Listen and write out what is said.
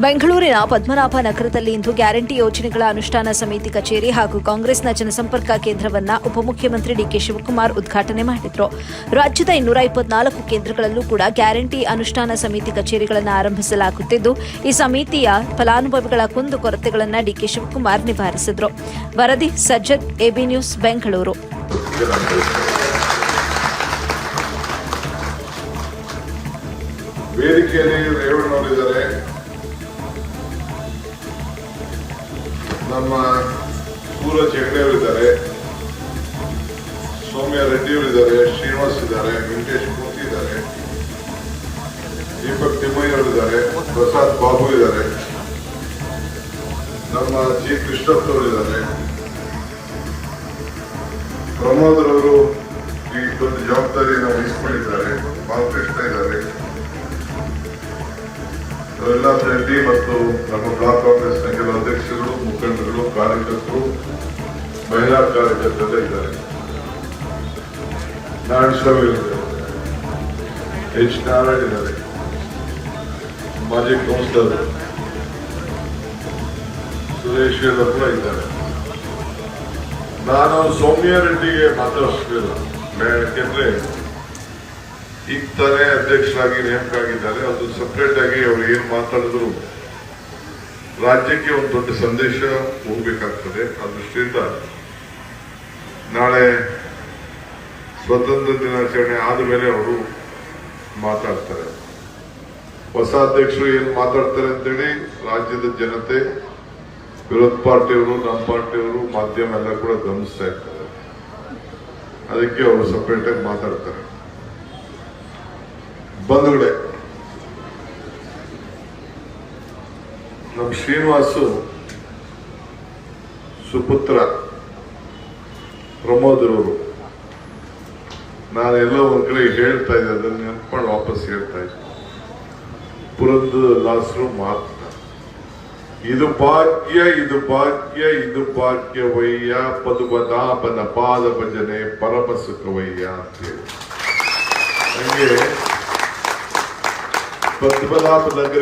ಬೆಂಗಳೂರಿನ ಪದ್ಮನಾಭ ನಗರದಲ್ಲಿ ಇಂದು ಗ್ಯಾರಂಟಿ ಯೋಜನೆಗಳ ಅನುಷ್ಠಾನ ಸಮಿತಿ ಕಚೇರಿ ಹಾಗೂ ಕಾಂಗ್ರೆಸ್ನ ಜನಸಂಪರ್ಕ ಕೇಂದ್ರವನ್ನು ಉಪಮುಖ್ಯಮಂತ್ರಿ ಡಿಕೆ ಶಿವಕುಮಾರ್ ಉದ್ಘಾಟನೆ ಮಾಡಿದರು. ರಾಜ್ಯದ 224 ಕೇಂದ್ರಗಳಲ್ಲೂ ಕೂಡ ಗ್ಯಾರಂಟಿ ಅನುಷ್ಠಾನ ಸಮಿತಿ ಕಚೇರಿಗಳನ್ನು ಆರಂಭಿಸಲಾಗುತ್ತಿದ್ದು, ಈ ಸಮಿತಿಯ ಫಲಾನುಭವಿಗಳ ಕುಂದುಕೊರತೆಗಳನ್ನು ಡಿಕೆ ಶಿವಕುಮಾರ್ ನಿವಾರಿಸಿದರು. ವರದಿ ಸಜ್ಜದ್, ಎಬಿ ನ್ಯೂಸ್, ಬೆಂಗಳೂರು. ವೇದಿಕೆಯಲ್ಲಿ ರೇವಣ್ಣವರಿದ್ದಾರೆ, ನಮ್ಮ ಸೂರಜ್ ಹೆಗ್ಡೆಯವರಿದ್ದಾರೆ, ಸೌಮ್ಯ ರೆಡ್ಡಿಯವರಿದ್ದಾರೆ, ಶ್ರೀನಿವಾಸ್ ಇದ್ದಾರೆ, ವೆಂಕಟೇಶ್ ಮೂರ್ತಿ ಇದ್ದಾರೆ, ದೀಪಕ್ ತಿಮ್ಮಯ್ಯ ಅವರಿದ್ದಾರೆ, ಪ್ರಸಾದ್ ಬಾಬು ಇದ್ದಾರೆ, ನಮ್ಮ ಜಿ ಕೃಷ್ಣಪ್ಪ ಅವರಿದ್ದಾರೆ, ಪ್ರಮೋದ್ ಅವರು ಈ ಒಂದು ಜವಾಬ್ದಾರಿಯನ್ನು ವಹಿಸಿಕೊಂಡಿದ್ದಾರೆ, ಬಾಲಕೃಷ್ಣ ಇದ್ದಾರೆ, ಪ್ರಹ್ಲಾದ್ ರೆಡ್ಡಿ ಮತ್ತು ನಮ್ಮ ಬ್ಲಾಕ್ ಕಾಂಗ್ರೆಸ್ನ ಕೆಲವು ಅಧ್ಯಕ್ಷರು, ಮುಖಂಡರು, ಕಾರ್ಯಕರ್ತರು, ಮಹಿಳಾ ಕಾರ್ಯಕರ್ತರು ಇದ್ದಾರೆ. ನಾರಾಯಣಸ್ವಾಮಿ ಇದ್ದಾರೆ, ಎಚ್ ನಾರಾಯಣ್ ಇದ್ದಾರೆ, ಮಾಜಿ ಕೌನ್ಸಿಲರ್ ಸುರೇಶ್ ಕೂಡ ಇದ್ದಾರೆ. ನಾನು ಸೌಮ್ಯ ರೆಡ್ಡಿಗೆ ಮಾತಾಡಿಸಲಿಲ್ಲ, ಯಾಕೆಂದ್ರೆ ಈಗ ತಾನೇ ಅಧ್ಯಕ್ಷರಾಗಿ ನೇಮಕ ಆಗಿದ್ದಾರೆ. ಅದು ಸಪರೇಟ್ ಆಗಿ ಅವರು ಏನು ಮಾತಾಡಿದ್ರು ರಾಜ್ಯಕ್ಕೆ ಒಂದು ದೊಡ್ಡ ಸಂದೇಶ ಹೋಗ್ಬೇಕಾಗ್ತದೆ. ಆ ದೃಷ್ಟಿಯಿಂದ ನಾಳೆ ಸ್ವತಂತ್ರ ದಿನಾಚರಣೆ ಆದ ಮೇಲೆ ಅವರು ಮಾತಾಡ್ತಾರೆ. ಹೊಸ ಅಧ್ಯಕ್ಷರು ಏನು ಮಾತಾಡ್ತಾರೆ ಅಂತೇಳಿ ರಾಜ್ಯದ ಜನತೆ, ವಿರೋಧ ಪಾರ್ಟಿಯವರು, ನಮ್ಮ ಪಾರ್ಟಿಯವರು, ಮಾಧ್ಯಮ ಎಲ್ಲ ಕೂಡ ಗಮನಿಸ್ತಾ ಇರ್ತಾರೆ. ಅದಕ್ಕೆ ಅವರು ಸಪರೇಟ್ ಆಗಿ ಮಾತಾಡ್ತಾರೆ. ಬಂಧುಗಳೇ, ನಮ್ಮ ಶ್ರೀನಿವಾಸು ಸುಪುತ್ರ ಪ್ರಮೋದರವರು, ನಾನೆಲ್ಲೋ ಒಂದ್ ಕಡೆ ಹೇಳ್ತಾ ಇದ್ದೆ, ಅದನ್ನ ನೆನ್ಕೊಂಡು ವಾಪಸ್ ಹೇಳ್ತಾ ಇದ್ದೆ. ಪುರಂದರದಾಸರು ಮಾತ್ರ ಇದು ಭಾಗ್ಯ, ಇದು ಭಾಗ್ಯ, ಇದು ಭಾಗ್ಯವಯ್ಯ, ಪದುಪದಾಪನ ಪಾದ ಭಜನೆ ಪರಮ ಸುಖವಯ್ಯ ಅಂತೇಳಿ. ಹಂಗೆ ಪದ್ಮನಾಭ ನಗರ